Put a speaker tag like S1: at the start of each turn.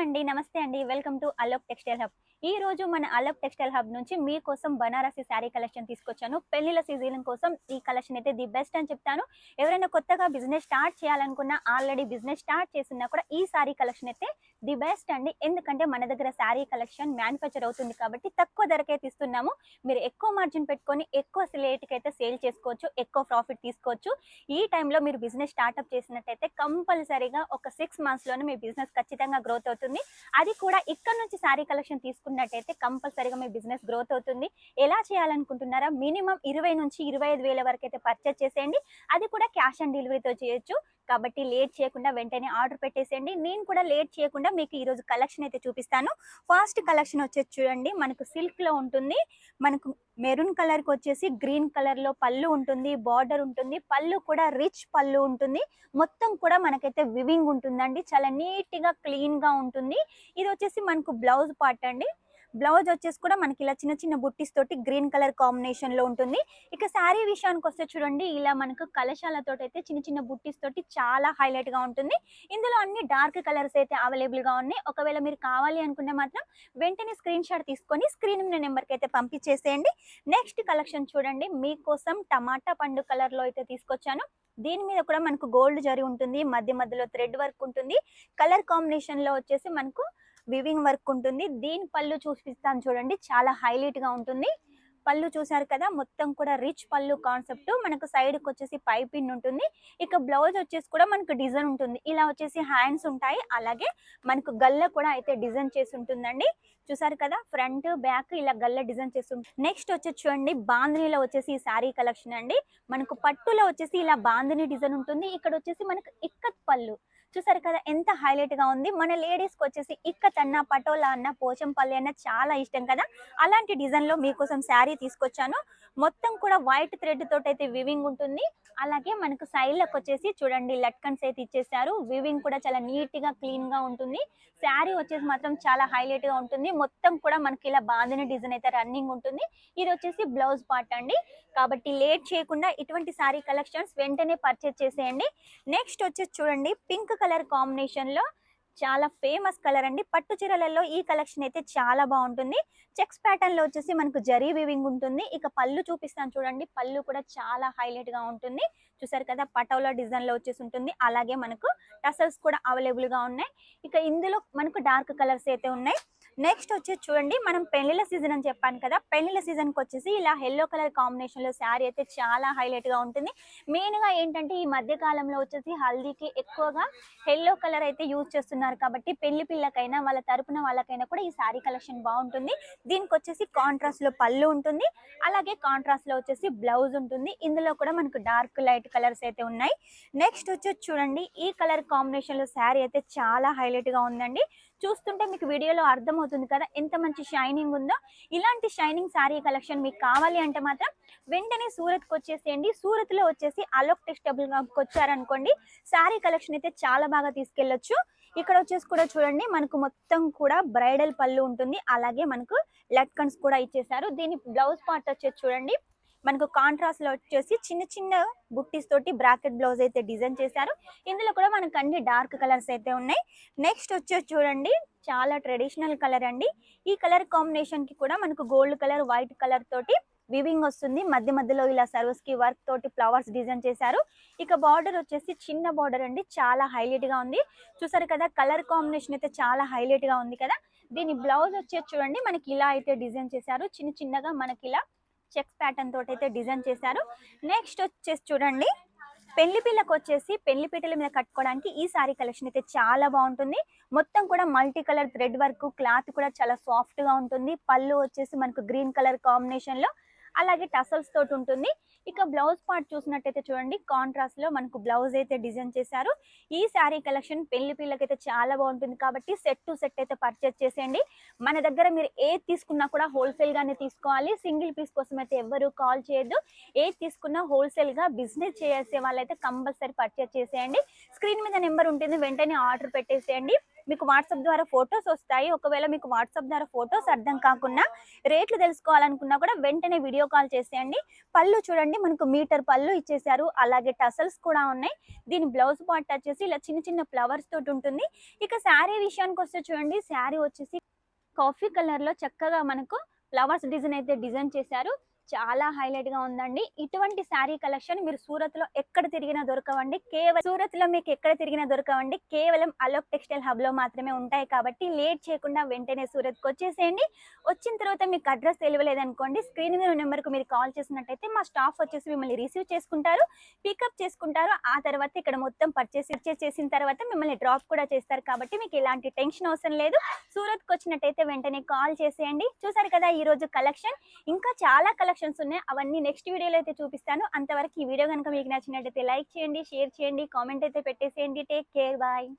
S1: అండి. నమస్తే అండి. Welcome to Alok textile hub. ఈ రోజు మన అలోక్ టెక్స్టైల్ హబ్ నుంచి మీకోసం బనారసి శారీ కలెక్షన్ తీసుకొచ్చాను. పెళ్లిల సీజన్ కోసం ఈ కలెక్షన్ అయితే ది బెస్ట్ అని చెప్తాను. ఎవరైనా కొత్తగా బిజినెస్ స్టార్ట్ చేయాలనుకున్నా, ఆల్రెడీ బిజినెస్ స్టార్ట్ చేసున్నా కూడా ఈ శారీ కలెక్షన్ అయితే ది బెస్ట్ అండి. ఎందుకంటే మన దగ్గర శారీ కలెక్షన్ మ్యానుఫ్యాక్చర్ అవుతుంది కాబట్టి తక్కువ ధరకైతే ఇస్తున్నాము. మీరు ఎక్కువ మార్జిన్ పెట్టుకొని ఎక్కువ రేట్కి అయితే సేల్ చేసుకోవచ్చు, ఎక్కువ ప్రాఫిట్ తీసుకోవచ్చు. ఈ టైంలో మీరు బిజినెస్ స్టార్ట్అప్ చేసినట్టయితే కంపల్సరీగా ఒక 6 మంత్స్లోనే మీ బిజినెస్ ఖచ్చితంగా గ్రోత్ అవుతుంది. అది కూడా ఇక్కడ నుంచి శారీ కలెక్షన్ తీసుకున్నట్టయితే కంపల్సరీగా మీ బిజినెస్ గ్రోత్ అవుతుంది. ఎలా చేయాలనుకుంటున్నారా? మినిమం 20 నుంచి 25,000 వరకు అయితే పర్చేస్ చేసేయండి. అది కూడా క్యాష్ ఆన్ డెలివరీతో చేయొచ్చు. కాబట్టి లేట్ చేయకుండా వెంటనే ఆర్డర్ పెట్టేసేయండి. నేను కూడా లేట్ చేయకుండా మీకు ఈరోజు కలెక్షన్ అయితే చూపిస్తాను. ఫస్ట్ కలెక్షన్ వచ్చేసి చూడండి, మనకు సిల్క్లో ఉంటుంది. మనకు మెరూన్ కలర్కి వచ్చేసి గ్రీన్ కలర్లో పళ్ళు ఉంటుంది, బార్డర్ ఉంటుంది. పళ్ళు కూడా రిచ్ పళ్ళు ఉంటుంది. మొత్తం కూడా మనకైతే వివింగ్ ఉంటుందండి. చాలా నీట్గా క్లీన్గా ఉంటుంది. ఇది వచ్చేసి మనకు బ్లౌజ్ పార్ట్ అండి. బ్లౌజ్ వచ్చేసి కూడా మనకి ఇలా చిన్న చిన్న బుట్టీస్ తోటి గ్రీన్ కలర్ కాంబినేషన్ లో ఉంటుంది. ఇక శారీ విషయానికి వస్తే చూడండి, ఇలా మనకు కలశాలతో అయితే చిన్న చిన్న బుట్టీస్ తోటి చాలా హైలైట్ గా ఉంటుంది. ఇందులో అన్ని డార్క్ కలర్స్ అయితే అవైలబుల్ గా ఉన్నాయి. ఒకవేళ మీరు కావాలి అనుకుంటే మాత్రం వెంటనే స్క్రీన్ షాట్ తీసుకొని స్క్రీన్ మీద నెంబర్కి అయితే పంపించేసేయండి. నెక్స్ట్ కలెక్షన్ చూడండి, మీకోసం టమాటా పండు కలర్ లో అయితే తీసుకొచ్చాను. దీని మీద కూడా మనకు గోల్డ్ జరీ ఉంటుంది, మధ్య మధ్యలో థ్రెడ్ వర్క్ ఉంటుంది. కలర్ కాంబినేషన్ లో వచ్చేసి మనకు వివింగ్ వర్క్ ఉంటుంది. దీని పళ్ళు చూపిస్తాను చూడండి, చాలా హైలైట్ గా ఉంటుంది. పళ్ళు చూసారు కదా, మొత్తం కూడా రిచ్ పళ్ళు కాన్సెప్ట్. మనకు సైడ్ కి వచ్చేసి పైపిన్ ఉంటుంది. ఇక బ్లౌజ్ వచ్చేసి కూడా మనకు డిజైన్ ఉంటుంది. ఇలా వచ్చేసి హ్యాండ్స్ ఉంటాయి, అలాగే మనకు గల్ల కూడా అయితే డిజైన్ చేసి ఉంటుందండి. చూసారు కదా, ఫ్రంట్ బ్యాక్ ఇలా గల్ల డిజైన్ చేసి ఉంటుంది. నెక్స్ట్ వచ్చేసి చూడండి, బాందినీలో వచ్చేసి ఈ శారీ కలెక్షన్ అండి. మనకు పట్టులో వచ్చేసి ఇలా బాందిని డిజైన్ ఉంటుంది. ఇక్కడ వచ్చేసి మనకు ఇక్కత్ పళ్ళు చూసారు కదా, ఎంత హైలైట్ గా ఉంది. మన లేడీస్ కి వచ్చేసి ఇక్కత్ అన్న, పటోలా అన్న, పోచంపల్లి అన్న చాలా ఇష్టం కదా. అలాంటి డిజైన్ లో మీకోసం శారీ తీసుకొచ్చాను. మొత్తం కూడా వైట్ థ్రెడ్ తోటి అయితే వివింగ్ ఉంటుంది. అలాగే మనకు సైడ్ లకు వచ్చేసి చూడండి లట్కన్స్ అయితే ఇచ్చేసారు. వివింగ్ కూడా చాలా నీట్ గా క్లీన్ గా ఉంటుంది. శారీ వచ్చేసి మాత్రం చాలా హైలైట్ గా ఉంటుంది. మొత్తం కూడా మనకి ఇలా బాందిని డిజైన్ అయితే రన్నింగ్ ఉంటుంది. ఇది వచ్చేసి బ్లౌజ్ పార్ట్ అండి. కాబట్టి లేట్ చేయకుండా ఇటువంటి శారీ కలెక్షన్స్ వెంటనే పర్చేస్ చేసేయండి. నెక్స్ట్ వచ్చేసి చూడండి, పింక్ కలర్ కాంబినేషన్ లో చాలా ఫేమస్ కలర్ అండి. పట్టు చీరలలో ఈ కలెక్షన్ అయితే చాలా బాగుంటుంది. చెక్స్ ప్యాటర్న్ లో వచ్చేసి మనకు జరీ వీవింగ్ ఉంటుంది. ఇక పళ్ళు చూపిస్తాను చూడండి, పళ్ళు కూడా చాలా హైలైట్ గా ఉంటుంది. చూసారు కదా, పటోలా డిజైన్ లో వచ్చేసి ఉంటుంది. అలాగే మనకు టసల్స్ కూడా అవైలబుల్ గా ఉన్నాయి. ఇక ఇందులో మనకు డార్క్ కలర్స్ అయితే ఉన్నాయి. నెక్స్ట్ వచ్చేసి చూడండి, మనం పెళ్లిళ్ళ సీజన్ అని చెప్పాను కదా, పెళ్లిళ్ళ సీజన్ కి వచ్చేసి ఇలా ఎల్లో కలర్ కాంబినేషన్ లో శారీ అయితే చాలా హైలైట్ గా ఉంటుంది. మెయిన్ గా ఏంటంటే ఈ మధ్య కాలంలో వచ్చేసి హల్దీకి ఎక్కువగా ఎల్లో కలర్ అయితే యూజ్ చేస్తున్నారు. కాబట్టి పెళ్లి పిల్లకైనా వాళ్ళ తరపున వాళ్ళకైనా కూడా ఈ శారీ కలెక్షన్ బాగుంటుంది. దీనికి వచ్చేసి కాంట్రాస్ట్ లో పళ్ళు ఉంటుంది, అలాగే కాంట్రాస్ట్ లో వచ్చేసి బ్లౌజ్ ఉంటుంది. ఇందులో కూడా మనకు డార్క్ లైట్ కలర్స్ అయితే ఉన్నాయి. నెక్స్ట్ వచ్చేసి చూడండి, ఈ కలర్ కాంబినేషన్ లో శారీ అయితే చాలా హైలైట్ గా ఉందండి. చూస్తుంటే మీకు వీడియోలో అర్థమవుతుంది కదా ఎంత మంచి షైనింగ్ ఉందో. ఇలాంటి షైనింగ్ శారీ కలెక్షన్ మీకు కావాలి అంటే మాత్రం వెంటనే సూరత్కి వచ్చేసేయండి. సూరత్ లో వచ్చేసి అలోక్ టెక్స్టైల్ కి వచ్చారనుకోండి, శారీ కలెక్షన్ అయితే చాలా బాగా తీసుకెళ్లొచ్చు. ఇక్కడ వచ్చేసి కూడా చూడండి, మనకు మొత్తం కూడా బ్రైడల్ పళ్ళు ఉంటుంది. అలాగే మనకు లట్కన్స్ కూడా ఇచ్చేసారు. దీని బ్లౌజ్ పార్ట్ వచ్చేసి చూడండి, మనకు కాంట్రాస్ట్ లో వచ్చేసి చిన్న చిన్న బుట్టీస్ తోటి బ్రాకెట్ బ్లౌజ్ అయితే డిజైన్ చేశారు. ఇందులో కూడా మనకు అన్ని డార్క్ కలర్స్ అయితే ఉన్నాయి. నెక్స్ట్ వచ్చేసి చూడండి, చాలా ట్రెడిషనల్ కలర్ అండి. ఈ కలర్ కాంబినేషన్ కి కూడా మనకు గోల్డ్ కలర్, వైట్ కలర్ తోటి వివింగ్ వస్తుంది. మధ్య మధ్యలో ఇలా సర్వస్ కి వర్క్ తోటి ఫ్లవర్స్ డిజైన్ చేశారు. ఇక బార్డర్ వచ్చేసి చిన్న బార్డర్ అండి, చాలా హైలైట్ గా ఉంది. చూసారు కదా, కలర్ కాంబినేషన్ అయితే చాలా హైలైట్ గా ఉంది కదా. దీని బ్లౌజ్ వచ్చేసి చూడండి, మనకి ఇలా అయితే డిజైన్ చేశారు. చిన్న చిన్నగా మనకి ఇలా చెక్స్ ప్యాటర్న్ తోటి అయితే డిజైన్ చేశారు. నెక్స్ట్ వచ్చేసి చూడండి, పెళ్లి పిల్లకు వచ్చేసి పెళ్లి పీటల మీద కట్టుకోవడానికి ఈ సారీ కలెక్షన్ అయితే చాలా బాగుంటుంది. మొత్తం కూడా multi colour thread work, cloth కూడా చాలా సాఫ్ట్ గా ఉంటుంది. పళ్ళు వచ్చేసి మనకు గ్రీన్ కలర్ కాంబినేషన్ లో, అలాగే టసల్స్ తోటి ఉంటుంది. ఇక బ్లౌజ్ పార్ట్ చూసినట్టయితే చూడండి, కాంట్రాస్ట్ లో మనకు బ్లౌజ్ అయితే డిజైన్ చేశారు. ఈ శారీ కలెక్షన్ పెళ్లి పిల్లకైతే చాలా బాగుంటుంది. కాబట్టి సెట్ టు సెట్ అయితే పర్చేస్ చేసేయండి. మన దగ్గర మీరు ఏది తీసుకున్నా కూడా హోల్సేల్ గానే తీసుకోవాలి. సింగిల్ పీస్ కోసం అయితే ఎవరు కాల్ చేయొద్దు. ఏది తీసుకున్నా హోల్సేల్ గా బిజినెస్ చేసే వాళ్ళైతే కంపల్సరీ పర్చేస్ చేసేయండి. స్క్రీన్ మీద నెంబర్ ఉంటుంది, వెంటనే ఆర్డర్ పెట్టేసేయండి. మీకు వాట్సాప్ ద్వారా ఫొటోస్ వస్తాయి. ఒకవేళ మీకు వాట్సాప్ ద్వారా ఫొటోస్ అర్థం కాకున్నా రేట్లు తెలుసుకోవాలనుకున్నా కూడా వెంటనే వీడియో కాల్ చేసేయండి. పళ్ళు చూడండి, మనకు మీటర్ పళ్ళు ఇచ్చేసారు. అలాగే టసల్స్ కూడా ఉన్నాయి. దీని బ్లౌజ్ పార్ట్ వచ్చేసి ఇలా చిన్న చిన్న ఫ్లవర్స్ తోటి ఉంటుంది. ఇక శారీ విషయానికి వస్తే చూడండి, శారీ వచ్చేసి కాఫీ కలర్ లో చక్కగా మనకు ఫ్లవర్స్ డిజైన్ అయితే డిజైన్ చేశారు. చాలా హైలైట్ గా ఉందండి. ఇటువంటి శారీ కలెక్షన్ మీరు సూరత్ లో ఎక్కడ తిరిగినా దొరకవండి. సూరత్ లో మీకు ఎక్కడ తిరిగినా దొరకవండి. కేవలం అలోక్ టెక్స్టైల్ హబ్ లో మాత్రమే ఉంటాయి. కాబట్టి లేట్ చేయకుండా వెంటనే సూరత్ కి వచ్చేసేయండి. వచ్చిన తర్వాత మీకు అడ్రస్ తెలియలేదనుకోండి, స్క్రీన్ మీద నెంబర్ కు మీరు కాల్ చేసినట్టయితే మా స్టాఫ్ వచ్చేసి మిమ్మల్ని రిసీవ్ చేసుకుంటారు, పికప్ చేసుకుంటారు. ఆ తర్వాత ఇక్కడ మొత్తం పర్చేస్ చేసిన తర్వాత మిమ్మల్ని డ్రాప్ కూడా చేస్తారు. కాబట్టి మీకు ఎలాంటి టెన్షన్ అవసరం లేదు. సూరత్ కి వచ్చినట్టయితే వెంటనే కాల్ చేసేయండి. చూసారు కదా ఈ రోజు కలెక్షన్. ఇంకా చాలా కలెక్షన్స్ ఉన్నాయి. అవన్నీ నెక్స్ట్ వీడియోలో అయితే చూపిస్తాను. అంతవరకు ఈ వీడియో కనుక మీకు నచ్చినట్టయితే లైక్ చేయండి, షేర్ చేయండి, కామెంట్ అయితే పెట్టేసేయండి. Take care, bye.